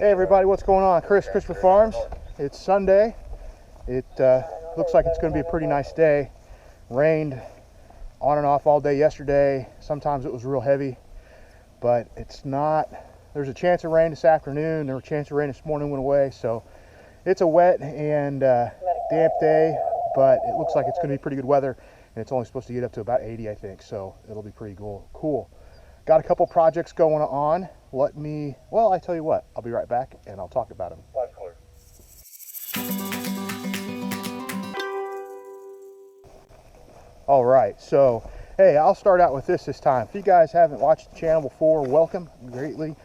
Hey everybody, what's going on? Christopher Farms. It's Sunday. It looks like it's going to be a pretty nice day. Rained on and off all day yesterday. Sometimes it was real heavy, but it's not. There's a chance of rain this afternoon. There was a chance of rain this morning, went away. So it's a wet and damp day, but it looks like it's going to be pretty good weather, and it's only supposed to get up to about 80, I think. So it'll be pretty cool. Got a couple projects going on. Well, I tell you what, I'll be right back and I'll talk about them. All right, so hey, I'll start out with this time. If you guys haven't watched the channel before, welcome greatly.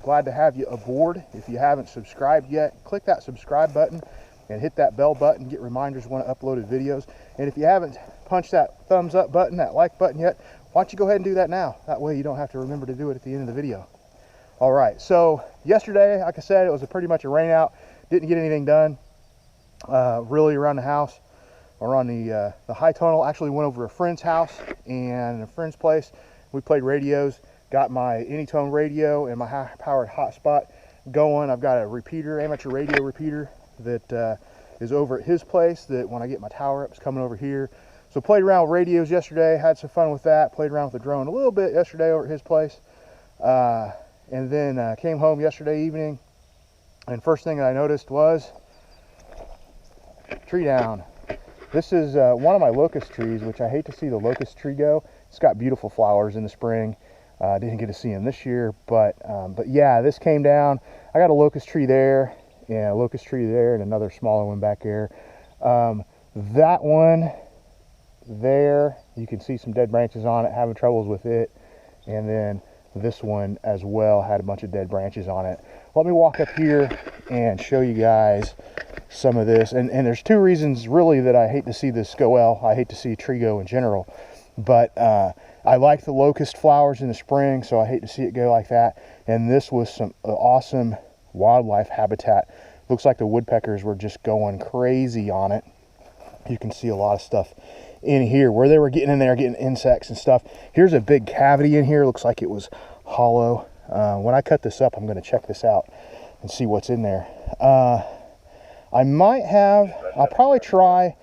Glad to have you aboard. If you haven't subscribed yet, click that subscribe button and hit that bell button, get reminders when I uploaded videos. And if you haven't punched that thumbs up button, that like button yet, why don't you go ahead and do that now? That way you don't have to remember to do it at the end of the video. All right, so yesterday, like I said, it was pretty much a rain out. Didn't get anything done really around the house or on the high tunnel. Actually went over to a friend's house and a friend's place. We played radios, got my Anytone radio and my high-powered hotspot going. I've got a repeater, amateur radio repeater that is over at his place that when I get my tower up is coming over here. So played around with radios yesterday, had some fun with that, played around with the drone a little bit yesterday over at his place. And then came home yesterday evening, and first thing that I noticed was tree down. This is one of my locust trees, which I hate to see the locust tree go. It's got beautiful flowers in the spring. Didn't get to see them this year, but yeah, this came down. I got a locust tree there, and a locust tree there, and another smaller one back there. That one there, you can see some dead branches on it, having troubles with it. And then this one as well had a bunch of dead branches on it. Let me walk up here and show you guys some of this. And there's two reasons really that I hate to see this go well. I hate to see a tree go in general, but I like the locust flowers in the spring, so I hate to see it go like that. And this was some awesome wildlife habitat. Looks like the woodpeckers were just going crazy on it. You can see a lot of stuff in here where they were getting in there, getting insects and stuff. Here's a big cavity in here. Looks like it was hollow. When I cut this up, I'm going to check this out and see what's in there. I'll probably try.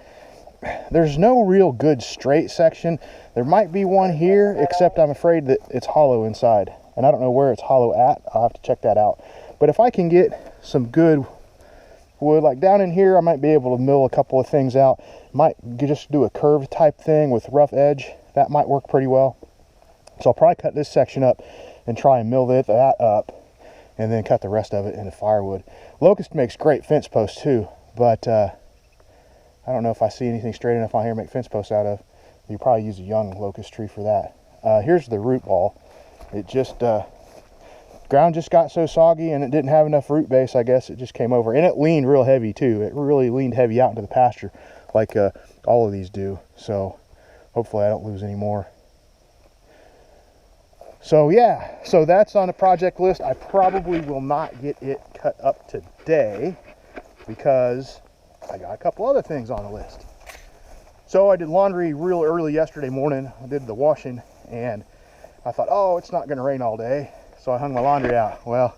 There's no real good straight section. There might be one here, except I'm afraid that it's hollow inside, and I don't know where it's hollow at. I'll have to check that out. But if I can get some good wood, like down in here, I might be able to mill a couple of things out. Might just do a curved type thing with rough edge. That might work pretty well. So I'll probably cut this section up and try and mill that up, and then cut the rest of it into firewood. Locust makes great fence posts too, but I don't know if I see anything straight enough on here to make fence posts out of. You probably use a young locust tree for that. Here's the root ball. It just ground just got so soggy, and it didn't have enough root base. I guess it just came over, and it leaned real heavy too. It really leaned heavy out into the pasture, like all of these do. So hopefully I don't lose any more. So yeah, so that's on the project list. I probably will not get it cut up today because I got a couple other things on the list. So I did laundry real early yesterday morning. I did the washing, and I thought, oh, it's not going to rain all day, so I hung my laundry out. Well,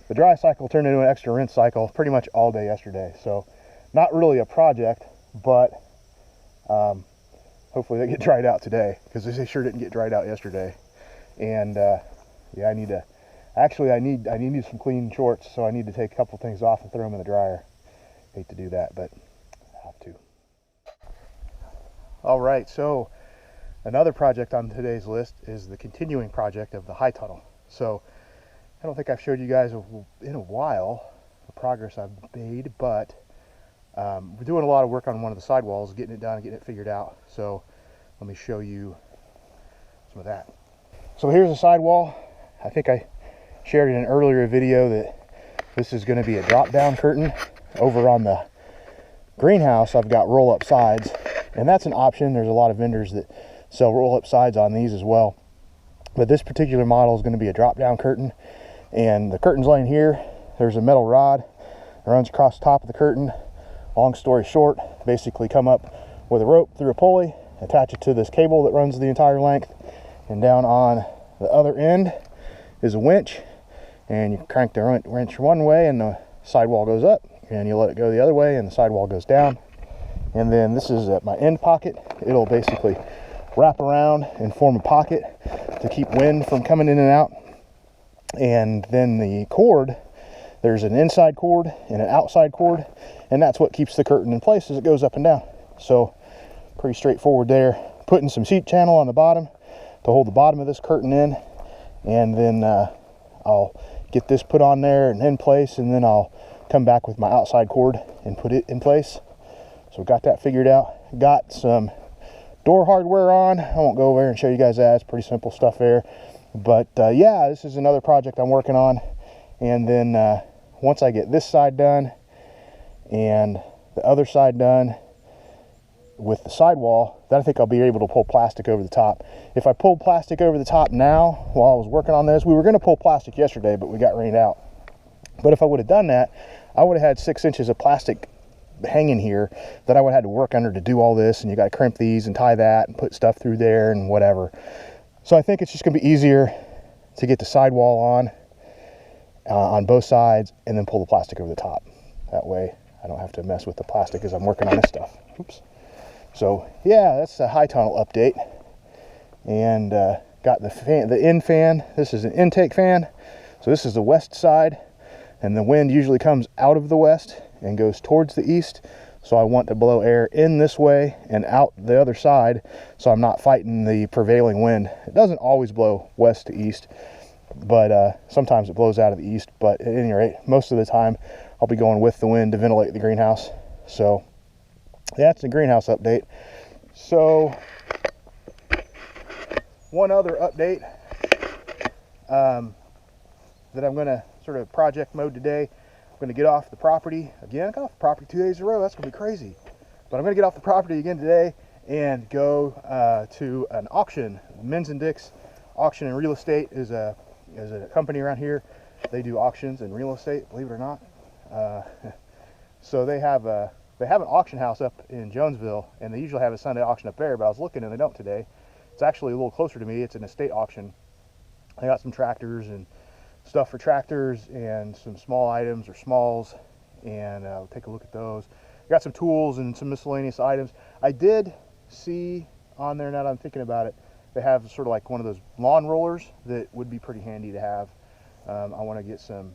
the dry cycle turned into an extra rinse cycle pretty much all day yesterday. So not really a project, but hopefully they get dried out today, because they sure didn't get dried out yesterday. And yeah, I need some clean shorts, so I need to take a couple things off and throw them in the dryer. Hate to do that, but I have to. All right, so another project on today's list is the continuing project of the high tunnel. So I don't think I've showed you guys in a while the progress I've made, but we're doing a lot of work on one of the sidewalls, getting it done and getting it figured out. So let me show you some of that. So here's a sidewall. I think I shared in an earlier video that this is going to be a drop-down curtain. Over on the greenhouse, I've got roll-up sides, and that's an option. There's a lot of vendors that sell roll-up sides on these as well. But this particular model is going to be a drop-down curtain, and the curtain's laying here. There's a metal rod that runs across the top of the curtain. Long story short, basically come up with a rope through a pulley, attach it to this cable that runs the entire length, and down on the other end is a winch, and you crank the wrench one way and the sidewall goes up, and you let it go the other way and the sidewall goes down. And then this is at my end pocket. It'll basically wrap around and form a pocket to keep wind from coming in and out. And then the cord, there's an inside cord and an outside cord, and that's what keeps the curtain in place as it goes up and down. So pretty straightforward there. Putting some sheet channel on the bottom to hold the bottom of this curtain in, and then I'll get this put on there and in place, and then I'll come back with my outside cord and put it in place. So got that figured out. Got some door hardware on. I won't go over there and show you guys that. It's pretty simple stuff there. But yeah, this is another project I'm working on. And then once I get this side done and the other side done with the sidewall, then I think I'll be able to pull plastic over the top. If I pulled plastic over the top now while I was working on this, we were going to pull plastic yesterday, but we got rained out. But if I would have done that, I would have had 6 inches of plastic hanging here that I would have had to work under to do all this, and you got to crimp these and tie that and put stuff through there and whatever. So I think it's just going to be easier to get the sidewall on both sides and then pull the plastic over the top. That way I don't have to mess with the plastic as I'm working on this stuff. Oops. So yeah, that's a high tunnel update. And got the fan, the end fan. This is an intake fan. So this is the west side, and the wind usually comes out of the west and goes towards the east. So I want to blow air in this way and out the other side, so I'm not fighting the prevailing wind. It doesn't always blow west to east, but sometimes it blows out of the east. But at any rate, most of the time I'll be going with the wind to ventilate the greenhouse. So that's the greenhouse update. So one other update that I'm going to sort of project mode today. I'm going to get off the property again. I got off the property 2 days in a row. That's going to be crazy. But I'm going to get off the property again today and go to an auction. Men's and Dick's Auction and Real Estate is a company around here. They do auctions and real estate, believe it or not. So they have an auction house up in Jonesville, and they usually have a Sunday auction up there, but I was looking and they don't today. It's actually a little closer to me. It's an estate auction. I got some tractors and stuff for tractors and some small items or smalls, and I'll take a look at those. Got some tools and some miscellaneous items. I did see on there, now that I'm thinking about it, they have sort of like one of those lawn rollers that would be pretty handy to have. I want to get some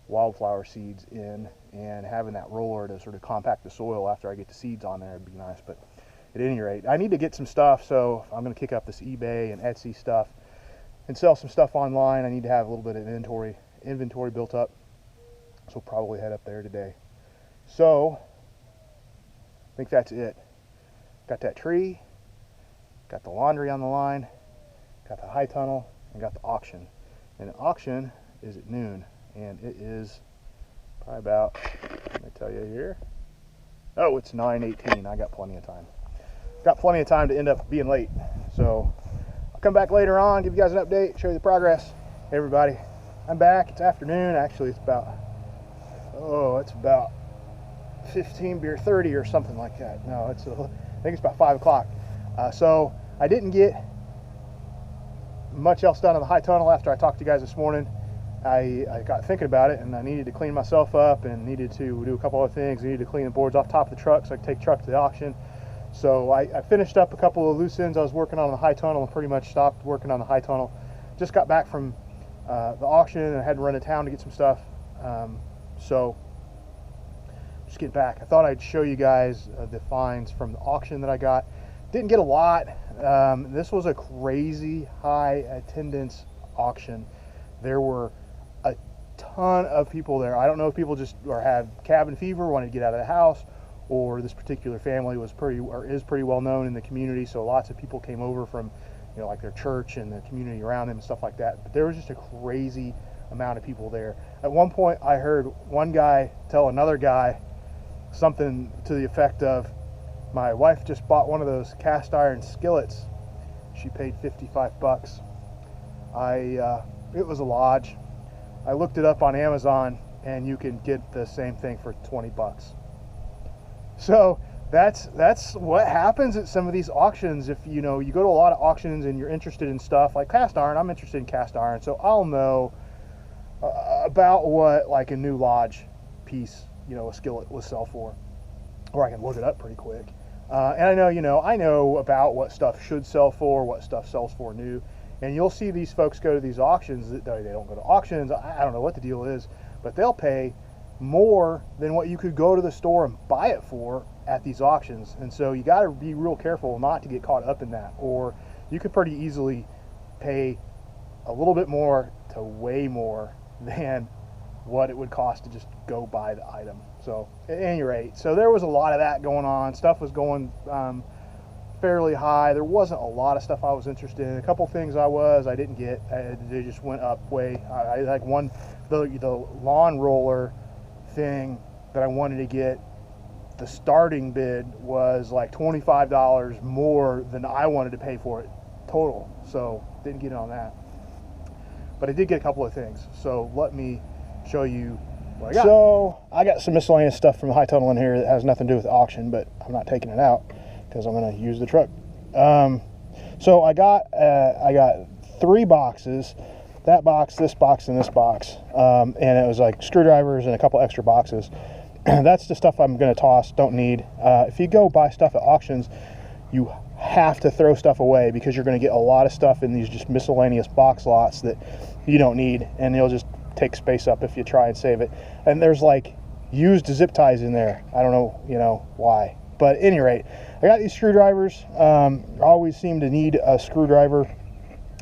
wildflower seeds in, and having that roller to sort of compact the soil after I get the seeds on there would be nice. But at any rate, I need to get some stuff, so I'm going to kick up this eBay and Etsy stuff and sell some stuff online. I need to have a little bit of inventory built up, so we'll probably head up there today. So I think that's it. Got that tree, got the laundry on the line, got the high tunnel, and got the auction. And the auction is at noon, and it is probably about, let me tell you here, oh, it's 9:18. I got plenty of time. Got plenty of time to end up being late. So I'll come back later on, give you guys an update, show you the progress. Hey everybody, I'm back. It's afternoon. Actually, it's about 15:30 or something like that. No, I think it's about 5 o'clock. So I didn't get much else done on the high tunnel after I talked to you guys this morning. I got thinking about it, and I needed to clean myself up and needed to do a couple other things. I needed to clean the boards off top of the truck so I could take the truck to the auction. So I finished up a couple of loose ends I was working on the high tunnel and pretty much stopped working on the high tunnel. Just got back from the auction, and I had to run to town to get some stuff. So just get back. I thought I'd show you guys the finds from the auction that I got. Didn't get a lot. This was a crazy high attendance auction. There were a ton of people there. I don't know if people just had cabin fever, wanted to get out of the house, or this particular family is pretty well known in the community, so lots of people came over from, you know, like their church and the community around them and stuff like that. But there was just a crazy amount of people there. At one point I heard one guy tell another guy something to the effect of, my wife just bought one of those cast iron skillets. She paid 55 bucks. It was a Lodge. I looked it up on Amazon, and you can get the same thing for 20 bucks. So that's what happens at some of these auctions. If you know, you go to a lot of auctions and you're interested in stuff like cast iron. I'm interested in cast iron, so I'll know about what like a new Lodge piece, a skillet will sell for, or I can look it up pretty quick. And I know about what stuff should sell for, what stuff sells for new. And you'll see these folks go to these auctions. They don't go to auctions. I don't know what the deal is, but they'll pay more than what you could go to the store and buy it for at these auctions. And so you got to be real careful not to get caught up in that, or you could pretty easily pay a little bit more to way more than what it would cost to just go buy the item. So at any rate, so there was a lot of that going on. Stuff was going fairly high. There wasn't a lot of stuff I was interested in. A couple things I didn't get. They just went up way. I like the lawn roller thing that I wanted to get. The starting bid was like $25 more than I wanted to pay for it total. So didn't get it on that. But I did get a couple of things. So let me show you what I got. So I got some miscellaneous stuff from High Tunnel in here that has nothing to do with the auction, but I'm not taking it out because I'm going to use the truck. So I got 3 boxes, that box, this box, and this box, and it was like screwdrivers and a couple extra boxes. That's the stuff I'm going to toss, don't need. If you go buy stuff at auctions, you have to throw stuff away because you're going to get a lot of stuff in these just miscellaneous box lots that you don't need, and you'll just take space up if you try and save it. And there's like used zip ties in there. I don't know, why. But at any rate, I got these screwdrivers. I always seem to need a screwdriver.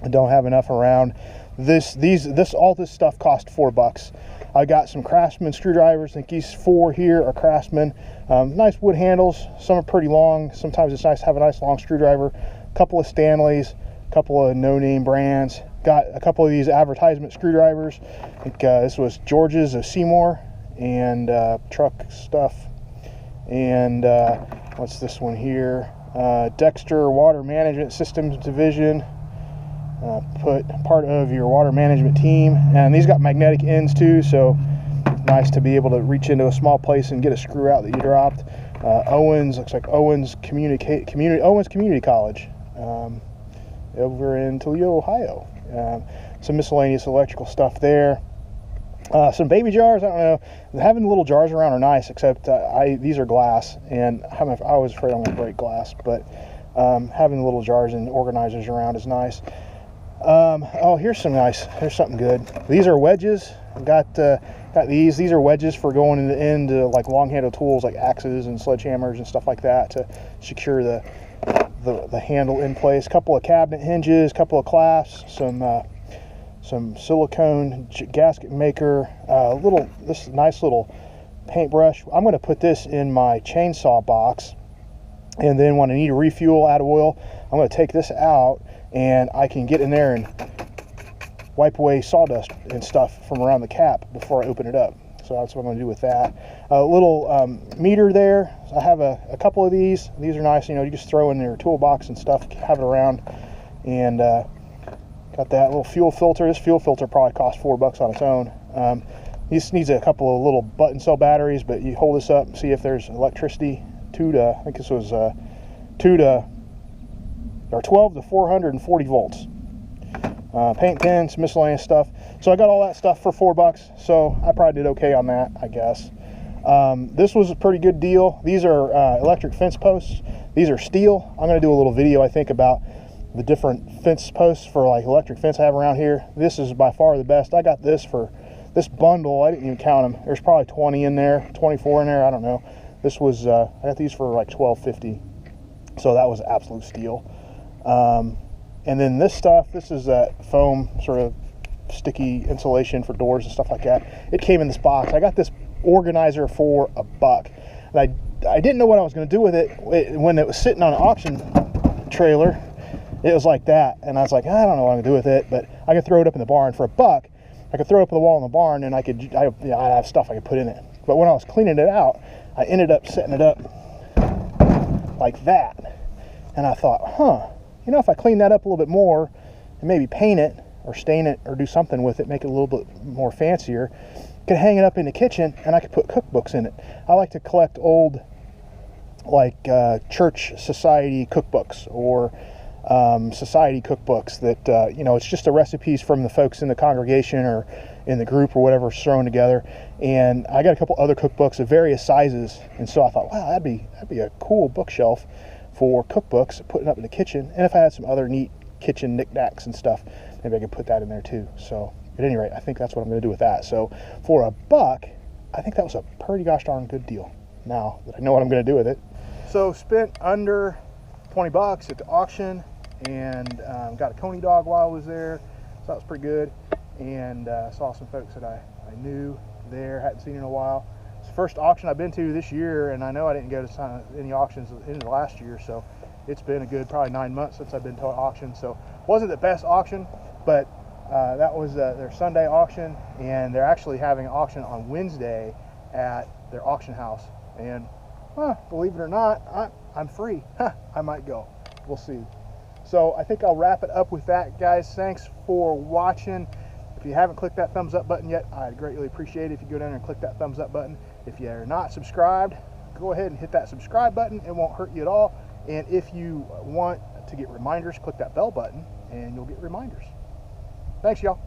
I don't have enough around. All this stuff cost $4. I got some Craftsman screwdrivers. I think these 4 here are Craftsman. Nice wood handles. Some are pretty long. Sometimes it's nice to have a nice long screwdriver. A couple of Stanleys, a couple of no-name brands. Got a couple of these advertisement screwdrivers. I think this was George's of Seymour, and truck stuff. And what's this one here? Dexter Water Management Systems Division. Put part of your water management team. And these got magnetic ends too, so nice to be able to reach into a small place and get a screw out that you dropped. Owens, looks like Owens Community College over in Toledo, Ohio. Some miscellaneous electrical stuff there. Some baby jars. I don't know. Having the little jars around are nice, except these are glass, and I was afraid I'm going to break glass. But having the little jars and organizers around is nice. Oh, here's something good. These are wedges. Got these. These are wedges for going into like long-handled tools like axes and sledgehammers and stuff like that to secure the handle in place. A couple of cabinet hinges, couple of clasps, some silicone gasket maker, this nice little paintbrush. I'm going to put this in my chainsaw box, and then when I need to refuel, add oil, I'm going to take this out, and I can get in there and wipe away sawdust and stuff from around the cap before I open it up. So that's what I'm going to do with that. A little meter there. I have a couple of these. These are nice. You just throw in your toolbox and stuff, have it around. And got that little fuel filter. This fuel filter probably costs $4 on its own. This needs a couple of little button cell batteries, but you hold this up and see if there's electricity. I think this was 12 to 440 volts. Paint pens, miscellaneous stuff. So I got all that stuff for $4, so I probably did okay on that, I guess. This was a pretty good deal. These are electric fence posts. These are steel. I'm going to do a little video, I think, about the different fence posts for like electric fence I have around here. This is by far the best. I got this for this bundle. I didn't even count them. There's probably 20 in there, 24 in there. I don't know. This was I got these for like $12.50. So that was absolute steal. And then this stuff, this is that foam sort of sticky insulation for doors and stuff like that. It came in this box. I got this organizer for $1. And I didn't know what I was going to do with it. When it was sitting on an auction trailer, it was like that. And I was like, I don't know what I'm going to do with it, but I could throw it up in the barn for $1. I could throw it up on the wall in the barn, and I have stuff I could put in it. But when I was cleaning it out, I ended up setting it up like that. And I thought, if I clean that up a little bit more and maybe paint it or stain it or do something with it, make it a little bit more fancier, could hang it up in the kitchen, and I could put cookbooks in it. I like to collect old, like church society cookbooks or society cookbooks that, it's just the recipes from the folks in the congregation, or in the group or whatever thrown together, and I got a couple other cookbooks of various sizes, and so I thought, wow, that'd be a cool bookshelf for cookbooks, putting up in the kitchen. And if I had some other neat kitchen knickknacks and stuff, maybe I could put that in there too. So at any rate, I think that's what I'm going to do with that. So for $1, I think that was a pretty gosh darn good deal, now that I know what I'm going to do with it. So spent under 20 bucks at the auction, and got a coney dog while I was there, so that was pretty good. And saw some folks that I knew there, hadn't seen in a while. It's the first auction I've been to this year, and I know I didn't go to any auctions in the last year, so it's been a good probably 9 months since I've been to an auction. So wasn't the best auction, but that was their Sunday auction, and they're actually having an auction on Wednesday at their auction house. And believe it or not, I'm free. I might go. We'll see. So I think I'll wrap it up with that, guys. Thanks for watching. If you haven't clicked that thumbs up button yet, I'd greatly appreciate it if you go down there and click that thumbs up button. If you are not subscribed, go ahead and hit that subscribe button. It won't hurt you at all. And if you want to get reminders, click that bell button and you'll get reminders. Thanks, y'all.